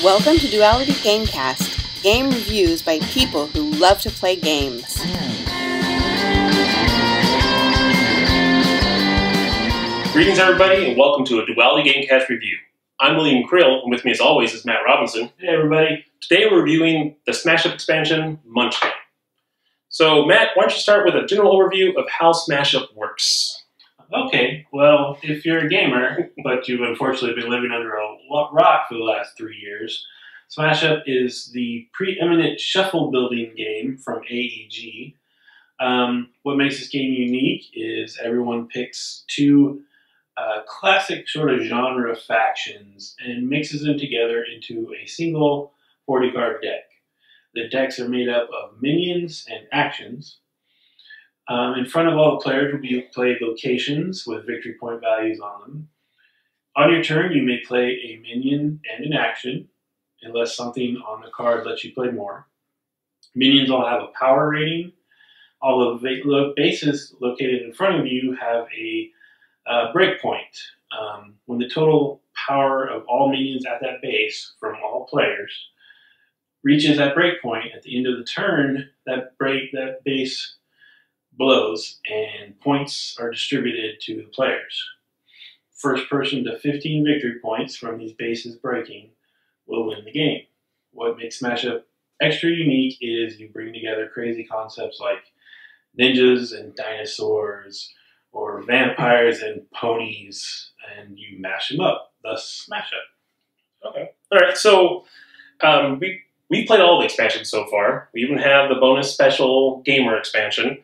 Welcome to Duelality Gamecast, game reviews by people who love to play games. Greetings everybody, and welcome to a Duelality Gamecast review. I'm William Krill, and with me as always is Matt Robinson. Hey everybody. Today we're reviewing the Smash Up expansion, Munchkin. So Matt, why don't you start with a general overview of how Smash Up works? Okay, well, if you're a gamer, but you've unfortunately been living under a rock for the last 3 years, Smash Up is the preeminent shuffle building game from AEG. What makes this game unique is everyone picks two classic sort of genre factions and mixes them together into a single 40-card deck. The decks are made up of minions and actions. In front of all the players will be played locations with victory point values on them. On your turn, you may play a minion and an action, unless something on the card lets you play more. Minions all have a power rating. All the bases located in front of you have a breakpoint. When the total power of all minions at that base from all players reaches that breakpoint at the end of the turn, that base blows and points are distributed to the players. First person to 15 victory points from these bases breaking will win the game. What makes Smash Up extra unique is you bring together crazy concepts like ninjas and dinosaurs or vampires and ponies, and you mash them up, thus Smash Up. Okay. Alright, so we played all the expansions so far. We even have the bonus special gamer expansion.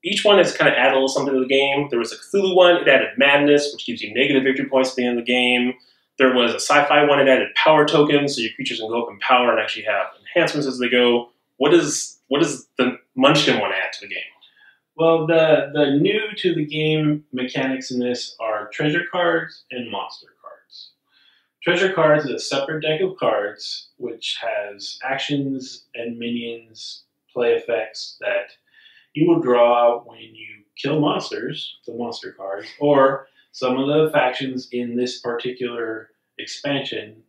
Each one has kind of added a little something to the game. There was a Cthulhu one, it added madness, which gives you negative victory points at the end of the game. There was a sci-fi one, it added power tokens, so your creatures can go up in power and actually have enhancements as they go. What does the Munchkin one add to the game? Well, the new to the game mechanics in this are treasure cards and monster cards. Treasure cards is a separate deck of cards which has actions and minions play effects that you will draw when you kill monsters, the monster cards, or some of the factions in this particular expansion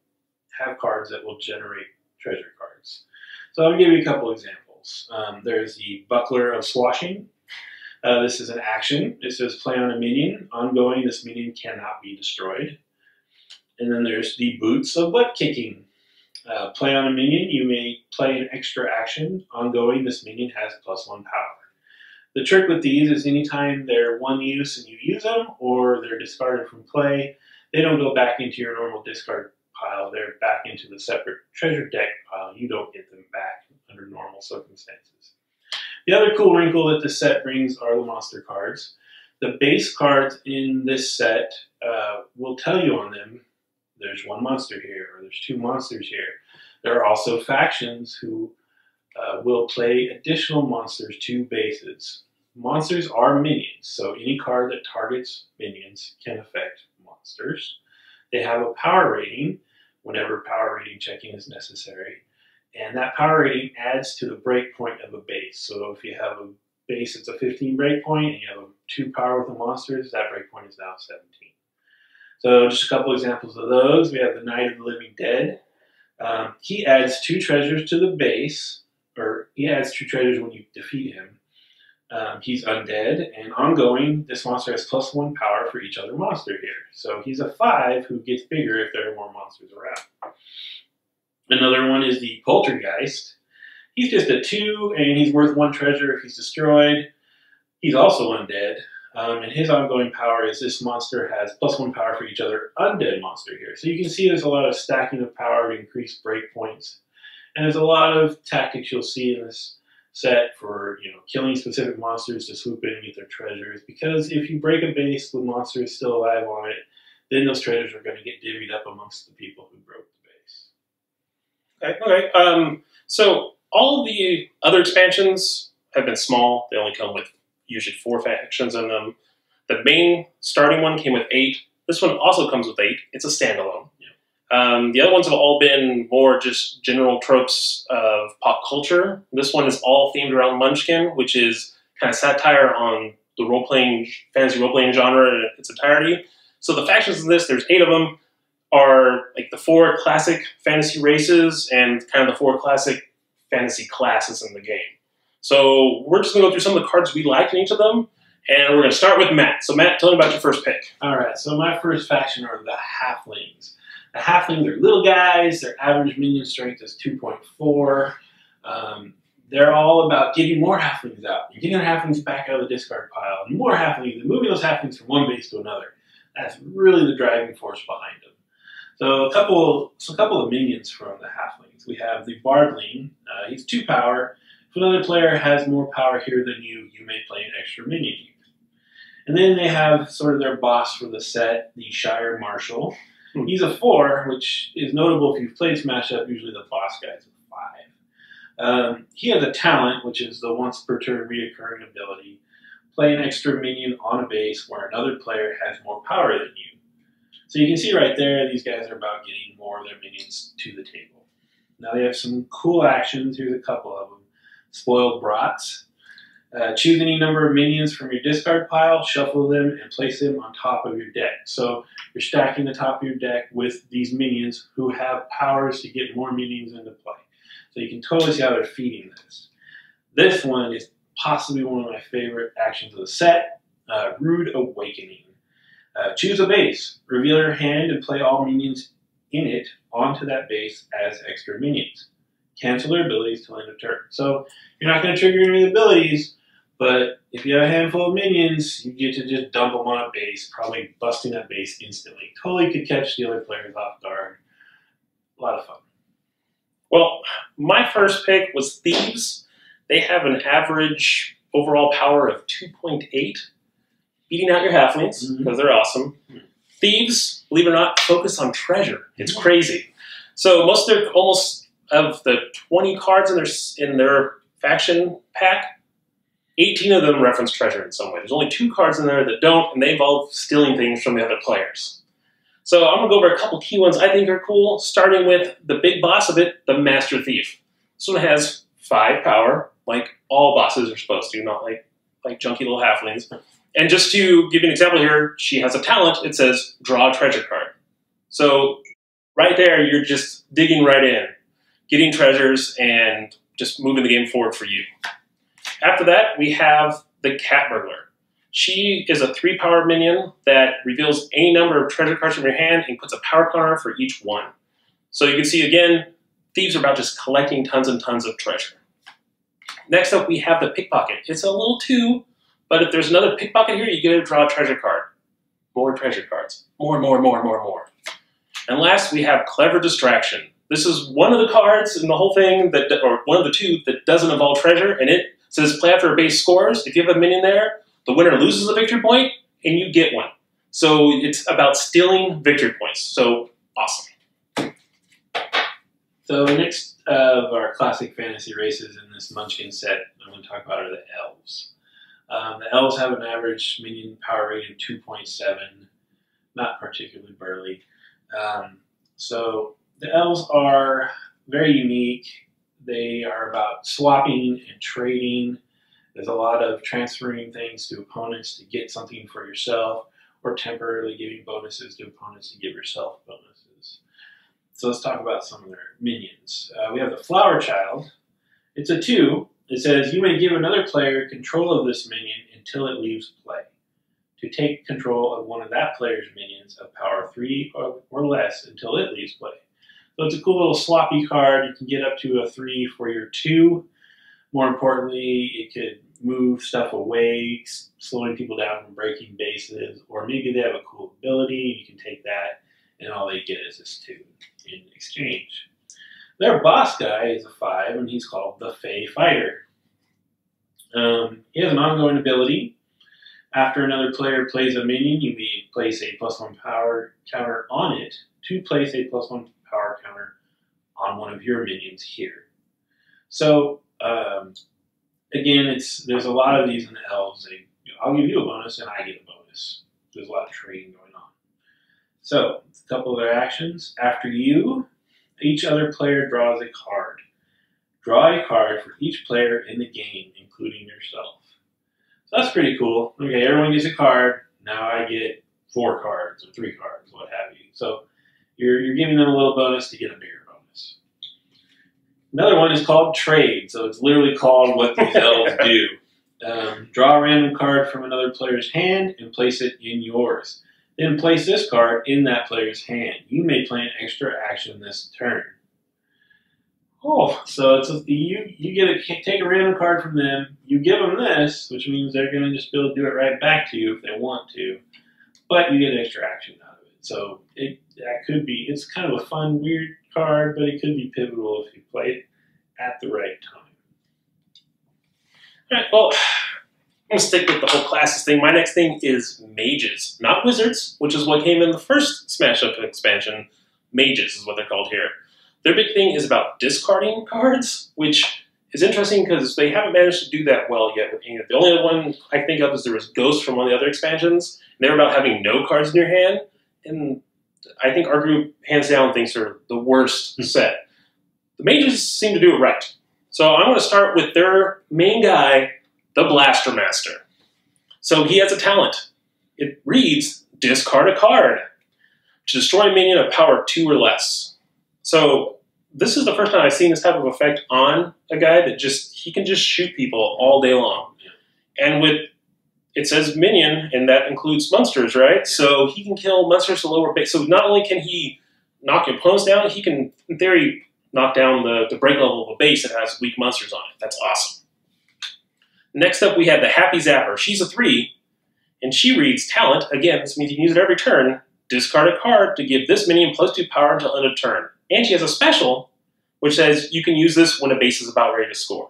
have cards that will generate treasure cards. So I'll give you a couple examples. There's the Buckler of Swashing. This is an action. It says play on a minion. Ongoing, this minion cannot be destroyed. And then there's the Boots of Butt Kicking. Play on a minion, you may play an extra action. Ongoing, this minion has +1 power. The trick with these is anytime they're one use and you use them, or they're discarded from play, they don't go back into your normal discard pile. They're back into the separate treasure deck pile. You don't get them back under normal circumstances. The other cool wrinkle that this set brings are the monster cards. The base cards in this set will tell you on them, there's one monster here, or there's two monsters here. There are also factions who will play additional monsters to bases. Monsters are minions, so any card that targets minions can affect monsters. They have a power rating whenever power rating checking is necessary, and that power rating adds to the breakpoint of a base. So if you have a base that's a 15 breakpoint and you have a 2 power with the monsters, that breakpoint is now 17. So just a couple examples of those. We have the Knight of the Living Dead. He adds 2 treasures to the base, or he adds 2 treasures when you defeat him. He's undead, and ongoing, this monster has +1 power for each other monster here. So he's a 5 who gets bigger if there are more monsters around. Another one is the Poltergeist. He's just a 2, and he's worth 1 treasure if he's destroyed. He's also undead. And his ongoing power is this monster has +1 power for each other undead monster here. So you can see there's a lot of stacking of power to increase breakpoints. And there's a lot of tactics you'll see in this set for killing specific monsters to swoop in and get their treasures. Because if you break a base with monsters still alive on it, then those treasures are going to get divvied up amongst the people who broke the base. Okay. So all of the other expansions have been small. They only come with usually 4 factions in them. The main starting one came with 8. This one also comes with 8. It's a standalone. The other ones have all been more just general tropes of pop culture. This one is all themed around Munchkin, which is kind of satire on the fantasy role-playing genre in its entirety. So the factions in this, there's 8 of them. are like the 4 classic fantasy races and kind of the 4 classic fantasy classes in the game. So we're just going to go through some of the cards we like in each of them, and we're going to start with Matt. So Matt, tell me about your first pick. All right, so my first faction are the Halflings. The Halflings are little guys. Their average minion strength is 2.4. They're all about getting more Halflings out, and getting the Halflings back out of the discard pile, and more Halflings, and moving those Halflings from one base to another. That's really the driving force behind them. So a couple of minions from the Halflings. We have the Bardling. He's 2 power. If another player has more power here than you, you may play an extra minion here. And then they have sort of their boss for the set, the Shire Marshal. He's a 4, which is notable if you've played Smash Up. Usually the boss guy's a 5. He has a talent, which is the once per turn reoccurring ability. Play an extra minion on a base where another player has more power than you. So you can see right there, these guys are about getting more of their minions to the table. Now they have some cool actions. Here's a couple of them. Spoiled Brats. Choose any number of minions from your discard pile, shuffle them, and place them on top of your deck. So you're stacking the top of your deck with these minions who have powers to get more minions into play. So you can totally see how they're feeding this. This one is possibly one of my favorite actions of the set, Rude Awakening. Choose a base, reveal your hand, and play all minions in it onto that base as extra minions. Cancel their abilities till end of turn. So you're not going to trigger any abilities, but if you have a handful of minions, you get to just dump them on a base, probably busting that base instantly. Totally could catch the other players off guard. A lot of fun. Well, my first pick was Thieves. They have an average overall power of 2.8, beating out your Halflings, because they're awesome. Thieves, believe it or not, focus on treasure. It's crazy. So almost of the 20 cards in their faction pack, 18 of them reference treasure in some way. There's only 2 cards in there that don't, and they involve stealing things from the other players. So I'm going to go over a couple key ones I think are cool, starting with the big boss of it, the Master Thief. This one has 5 power, like all bosses are supposed to, not like junky little Halflings. And just to give you an example here, she has a talent. It says, draw a treasure card. So right there, you're just digging right in, getting treasures, and just moving the game forward for you. After that, we have the Cat Burglar. She is a 3-power minion that reveals any number of treasure cards from your hand and puts a power counter for each one. So you can see, again, Thieves are about just collecting tons and tons of treasure. Next up, we have the Pickpocket. It's a little 2, but if there's another Pickpocket here, you get to draw a treasure card. More treasure cards. More. And last, we have Clever Distraction. This is one of the cards in the whole thing, or one of the 2 that doesn't involve treasure, and it says play after a base scores. If you have a minion there, the winner loses a victory point, and you get one. So it's about stealing victory points. So awesome. So next of our classic fantasy races in this Munchkin set I'm going to talk about are the Elves. The Elves have an average minion power rating of 2.7, not particularly burly. So the Elves are very unique. They are about swapping and trading. There's a lot of transferring things to opponents to get something for yourself, or temporarily giving bonuses to opponents to give yourself bonuses. So let's talk about some of their minions. We have the Flower Child. It's a 2. It says you may give another player control of this minion until it leaves play. To take control of one of that player's minions of power 3 or less until it leaves play. So it's a cool little sloppy card. You can get up to a 3 for your 2. More importantly, it could move stuff away, slowing people down from breaking bases, or maybe they have a cool ability, you can take that, and all they get is this 2 in exchange. Their boss guy is a 5, and he's called the Fey Fighter. He has an ongoing ability. After another player plays a minion, you may place a +1 power counter on it to place a +1 power counter on one of your minions here. So, again, there's a lot of these in the Elves. I'll give you a bonus and I get a bonus. There's a lot of trading going on. So, a couple of their actions. After you, each other player draws a card. Draw a card for each player in the game, including yourself. So that's pretty cool. Okay, everyone gets a card. Now I get 4 cards or 3 cards, what have you. So you're giving them a little bonus to get a bigger bonus. Another one is called Trade. So it's literally called what these elves do. Draw a random card from another player's hand and place it in yours. Then place this card in that player's hand. You may play an extra action this turn. Oh, so you get to take a random card from them. You give them this, which means they're going to just be able to do it right back to you if they want to. But you get extra action out of it. So it's kind of a fun, weird card, but it could be pivotal if you play it at the right time. All right, well, I'm going to stick with the whole classes thing. My next thing is mages, not wizards, which is what came in the first Smash Up expansion. Mages is what they're called here. Their big thing is about discarding cards, which is interesting because they haven't managed to do that well yet. The only other one I think of is there was Ghost from one of the other expansions, and they were about having no cards in your hand, and I think our group, hands down, thinks they're the worst set. The mages seem to do it right. So I'm going to start with their main guy, the Blaster Master. So he has a talent. It reads, discard a card to destroy a minion of power 2 or less. So this is the first time I've seen this type of effect on a guy that he can just shoot people all day long. And it says minion, and that includes monsters, right? So he can kill monsters to lower base. So not only can he knock your opponents down, he can, in theory, knock down the break level of a base that has weak monsters on it. That's awesome. Next up, we have the Happy Zapper. She's a 3, and she reads talent. Again, this means you can use it every turn. Discard a card to give this minion +2 power until end of turn. And she has a special, which says you can use this when a base is about ready to score.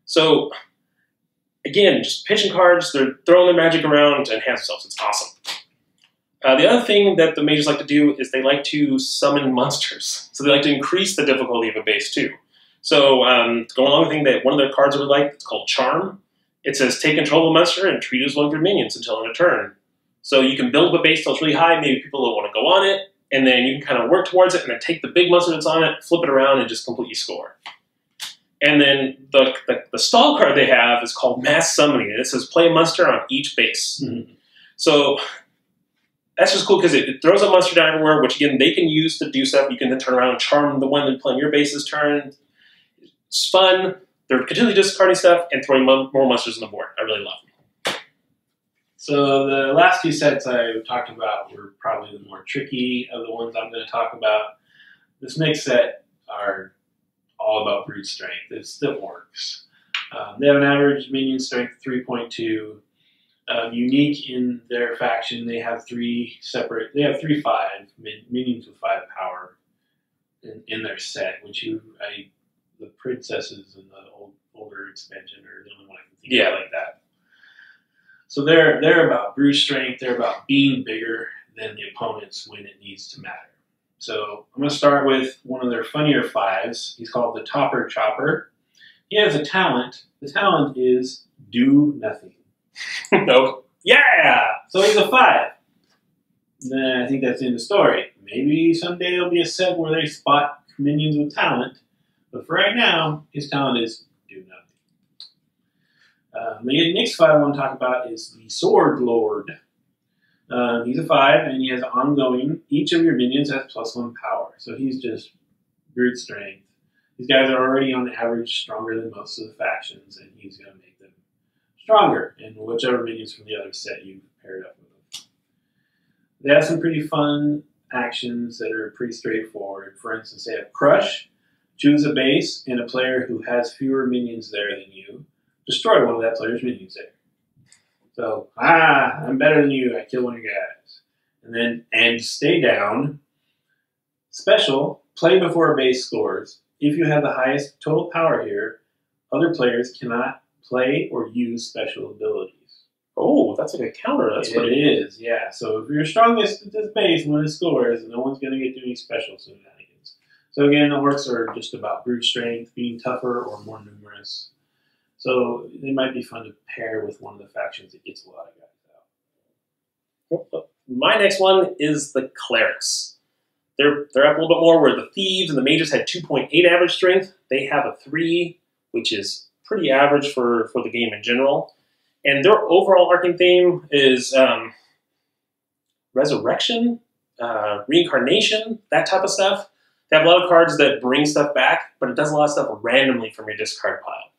So, again, just pitching cards, they're throwing their magic around to enhance themselves. It's awesome. The other thing that the mages like to do is they like to summon monsters. So they like to increase the difficulty of a base too. So to go along with the thing that one of their cards I would like, it's called Charm. It says take control of a monster and treat it as one of your minions until end of turn. So you can build up a base till it's really high, maybe people will want to go on it, and then you can kind of work towards it and then take the big monster that's on it, flip it around, and just completely score. And then the stall card they have is called Mass Summoning, and it says play a monster on each base. Mm-hmm. So that's just cool because it throws a monster down everywhere, which again, they can use to do stuff. You can then turn around and charm the one that playing your base's turn. It's fun. They're continually discarding stuff and throwing more monsters on the board. I really love them. So the last 2 sets I talked about were probably the more tricky of the ones I'm going to talk about. This next set are all about brute strength. It still works. They have an average minion strength 3.2. Unique in their faction, they have 3 5 minions with 5 power in their set, which the princesses in the older expansion are the only one I can think of like that. So they're about brute strength. They're about being bigger than the opponents when it needs to matter. So I'm going to start with one of their funnier 5s. He's called the Topper Chopper. He has a talent. The talent is do nothing. Nope. Yeah! So he's a 5. Then I think that's in the story. Maybe someday there'll be a set where they spot minions with talent. But for right now, his talent is do nothing. The next 5 I want to talk about is the Sword Lord. He's a 5, and he has ongoing. Each of your minions has +1 power. So he's just brute strength. These guys are already on average stronger than most of the factions, and he's going to make them stronger in whichever minions from the other set you paired up with them. They have some pretty fun actions that are pretty straightforward. For instance, they have Crush. Choose a base and a player who has fewer minions there than you. Destroy one of that player's minions there. So, I'm better than you. I kill one of your guys. And stay down. Special, play before a base scores. If you have the highest total power here, other players cannot play or use special abilities. Oh, that's like a counter. That's what it is, yeah. So if you're strongest at this base when it scores, no one's going to get to any special shenanigans. So again, the orcs are just about brute strength, being tougher or more numerous. So they might be fun to pair with one of the factions that gets a lot of guys out. My next one is the Clerics. They're up a little bit more where the Thieves and the Mages had 2.8 average strength. They have a 3, which is pretty average for the game in general. And their overall arcing theme is Resurrection. reincarnation, that type of stuff. They have a lot of cards that bring stuff back, but it does a lot of stuff randomly from your discard pile.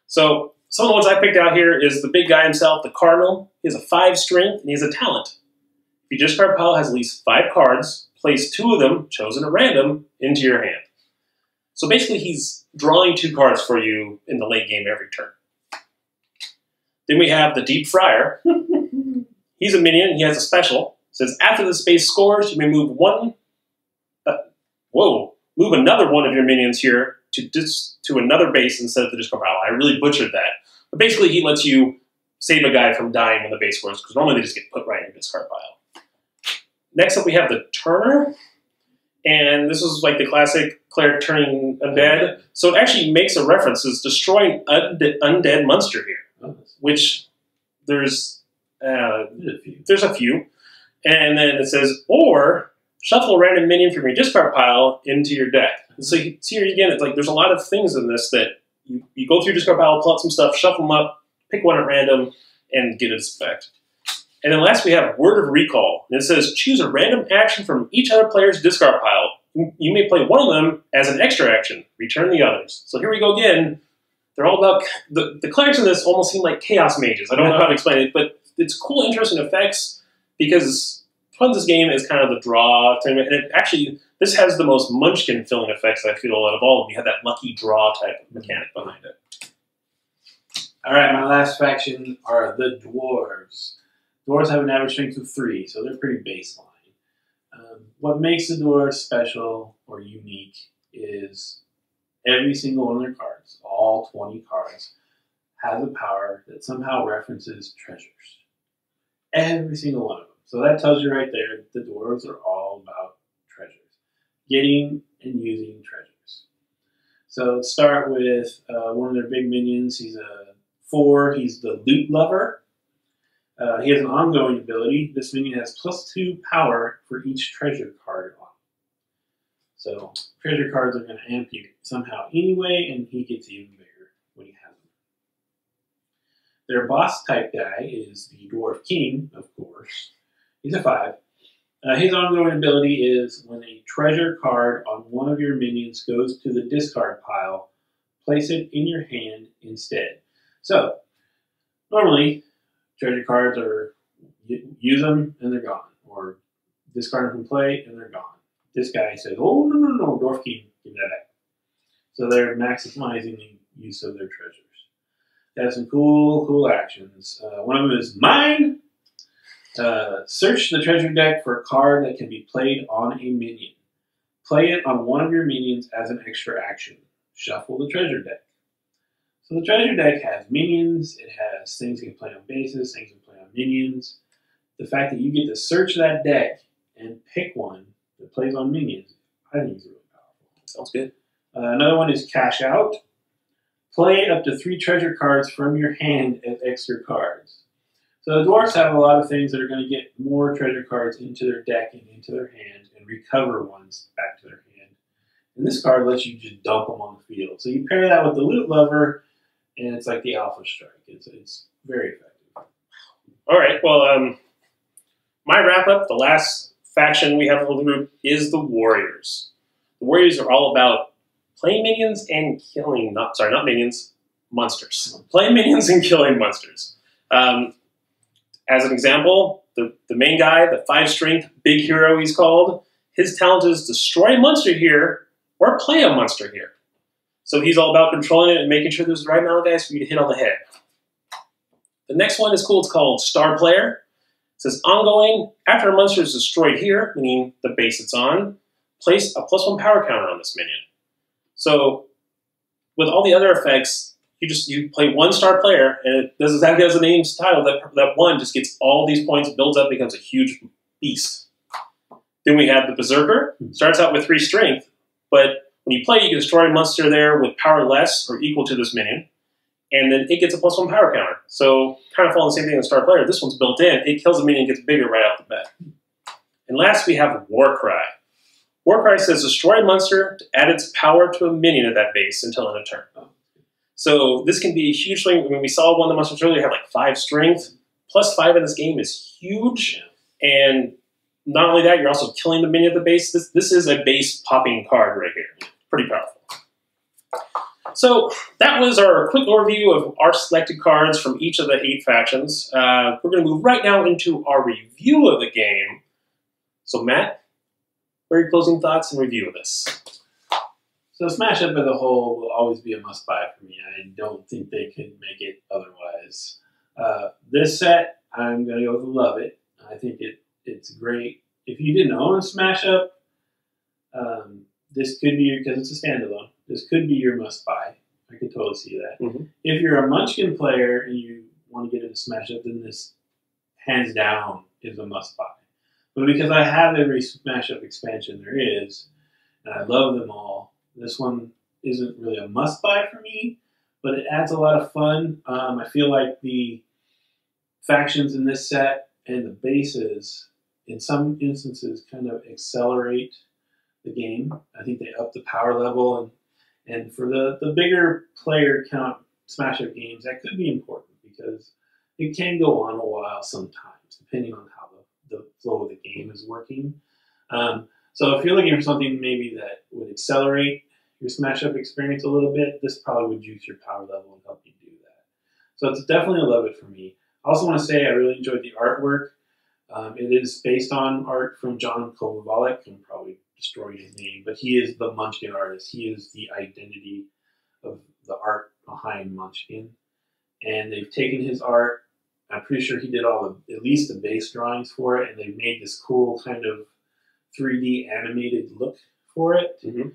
So some of the ones I picked out here is the big guy himself, the Cardinal. He has a 5 strength, and he has a talent. If your discard pile has at least 5 cards, place 2 of them, chosen at random, into your hand. So basically, he's drawing 2 cards for you in the late game every turn. Then we have the Deep Friar. He's a minion, and he has a special. It says, after the space scores, you may move move another one of your minions here to another base instead of the discard pile. I really butchered that. But basically, he lets you save a guy from dying when the base scores, because normally they just get put right in your discard pile. Next up, we have the Turner. And this is like the classic cleric turning undead. So it actually makes a reference. It's destroying undead monster here, which there's a few. And then it says, or shuffle a random minion from your discard pile into your deck. And so here again, it's like there's a lot of things in this that you go through your discard pile, pull out some stuff, shuffle them up, pick one at random, and get its effect. And then last we have Word of Recall. And it says, choose a random action from each other player's discard pile. You may play one of them as an extra action. Return the others. So here we go again. They're all about, the clerics in this almost seem like chaos mages. I don't know how to explain it, but it's cool, interesting effects because this game is kind of the draw thing. And it actually, this has the most Munchkin filling effects, I feel, out of all of them. You have that lucky draw type of mechanic behind it. All right, my last faction are the Dwarves. Dwarves have an average strength of 3, so they're pretty baseline. What makes the Dwarves special or unique is every single one of their cards, all 20 cards, has a power that somehow references treasures. Every single one of them. So that tells you right there that the Dwarves are all about treasures. Getting and using treasures. So let's start with one of their big minions. He's a 4. He's the Loot Lover. He has an ongoing ability. This minion has +2 power for each treasure card on him. So treasure cards are going to amp you somehow anyway, and he gets even bigger when he has them. Their boss type guy is the Dwarf King, of course. He's a 5. His ongoing ability is when a treasure card on one of your minions goes to the discard pile, place it in your hand instead. So normally, treasure cards are, use them and they're gone. Or discard them from play and they're gone. This guy says, oh, no, Dwarf King, give me that back. So they're maximizing the use of their treasures. They have some cool actions. One of them is Mine. Search the treasure deck for a card that can be played on a minion. Play it on one of your minions as an extra action. Shuffle the treasure deck. So the treasure deck has minions, it has things you can play on bases, things you can play on minions. The fact that you get to search that deck and pick one that plays on minions, I think is really powerful. Sounds good. Another one is Cash Out. Play up to 3 treasure cards from your hand as extra cards. So the Dwarves have a lot of things that are going to get more treasure cards into their deck and into their hand and recover ones back to their hand. And this card lets you just dump them on the field. So you pair that with the Loot Lover, and it's like the Alpha Strike. It's very effective. All right. Well, my wrap-up, the last faction we have for the group is the Warriors. The Warriors are all about playing minions and killing, not minions, monsters. Playing minions and killing monsters. As an example, the main guy, the 5-strength big hero he's called, his talent is destroy a monster here or play a monster here. So he's all about controlling it and making sure there's the right amount of guys for you to hit on the head. The next one is cool. It's called Star Player. It says ongoing, after a monster is destroyed here, meaning the base it's on, place a +1 power counter on this minion. So with all the other effects, you play one Star Player, and it does exactly as the name's title. That one just gets all these points, builds up, becomes a huge beast. Then we have the Berserker. Starts out with 3 strength, but when you play, you can destroy a monster there with power less or equal to this minion, and then it gets a +1 power counter. So kind of following the same thing as Star Player. This one's built in. It kills the minion and gets bigger right off the bat. And last, we have Warcry. Warcry says destroy a monster to add its power to a minion at that base until end of turn. So this can be a huge thing. I mean, we saw one of the monsters earlier have like 5 strength. +5 in this game is huge. And not only that, you're also killing the minion at the base. This is a base popping card right here. Pretty powerful. So that was our quick overview of our selected cards from each of the 8 factions. We're going to move right now into our review of the game. So Matt, what are your closing thoughts and review of this? So Smash Up as a whole will always be a must-buy for me. I don't think they could make it otherwise. This set, I'm going to go with Love It. I think it's great. If you didn't own Smash Up, this could be, because it's a standalone, this could be your must-buy. I could totally see that. Mm-hmm. If you're a Munchkin player and you want to get into Smash Up, then this, hands down, is a must-buy. But because I have every Smash Up expansion there is, and I love them all, this one isn't really a must-buy for me, but it adds a lot of fun. I feel like the factions in this set and the bases, in some instances, kind of accelerate the game. I think they up the power level, and for the bigger player count Smash Up games, that could be important because it can go on a while sometimes, depending on how the flow of the game is working. So if you're looking for something maybe that would accelerate your Smash Up experience a little bit, this probably would juice your power level and help you do that. So it's definitely a love it for me. I also want to say I really enjoyed the artwork. It is based on art from John Kovacevic. I'm probably destroying his name, but he is the Munchkin artist. He is the identity of the art behind Munchkin. And they've taken his art. I'm pretty sure he did at least the base drawings for it, and they've made this cool kind of 3D animated look for it to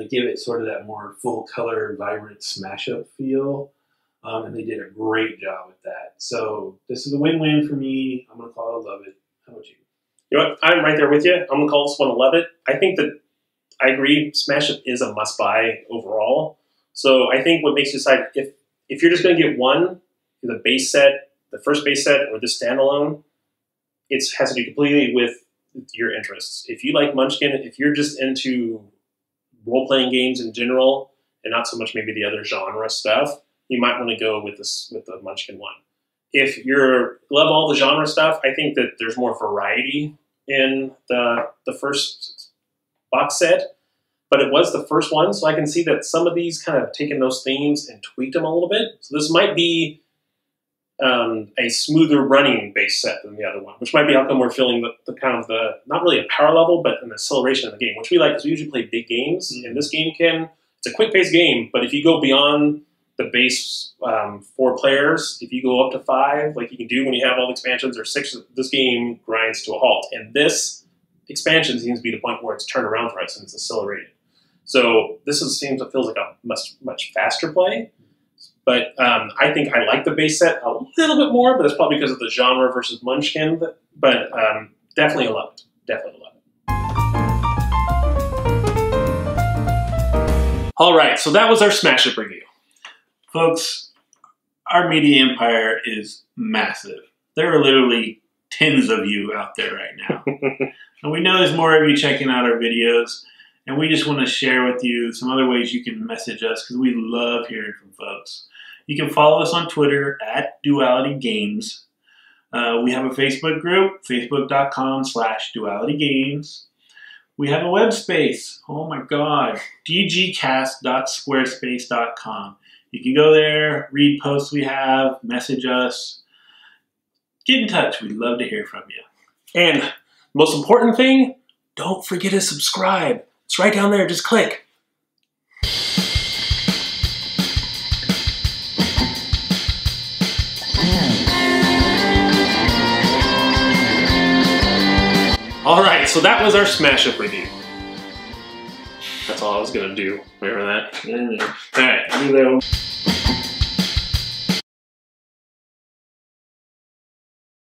give it sort of that more full color, vibrant Smash Up feel. And they did a great job with that. So this is a win-win for me. I'm going to call it a love it. How about you? You know what? I'm right there with you. I'm going to call this one a love it. I think that I agree. Smash Up is a must-buy overall. So I think what makes you decide if you're just going to get one, the base set, the first base set, or the standalone, it has to do completely with your interests. If you like Munchkin, if you're just into role-playing games in general, and not so much maybe the other genre stuff, you might want to go with the Munchkin one. If you love all the genre stuff, I think that there's more variety in the first box set, but it was the first one, so I can see that some of these kind of taken those themes and tweaked them a little bit. So this might be a smoother running base set than the other one, which might be how come we're feeling the kind of not really a power level, but an acceleration of the game, which we like because we usually play big games, and this game it's a quick-paced game, but if you go beyond the base 4 players, if you go up to 5, like you can do when you have all the expansions, or 6, this game grinds to a halt. And this expansion seems to be the point where it's turned around for us and it's accelerated. So this feels like a much faster play. But I think I like the base set a little bit more, but that's probably because of the genre versus Munchkin. But definitely a love it. Definitely a love it. All right, so that was our Smash Up review. Folks, our media empire is massive. There are literally tens of you out there right now. And we know there's more of you checking out our videos, and we just want to share with you some other ways you can message us because we love hearing from folks. You can follow us on Twitter at Duelality Games. We have a Facebook group, facebook.com/dualitygames. We have a web space. Oh my God, dgcast.squarespace.com. You can go there, read posts we have, message us. Get in touch. We'd love to hear from you. And most important thing, don't forget to subscribe. It's right down there. Just click. All right, so that was our Smash Up review. That's all I was going to do. Remember that? All right,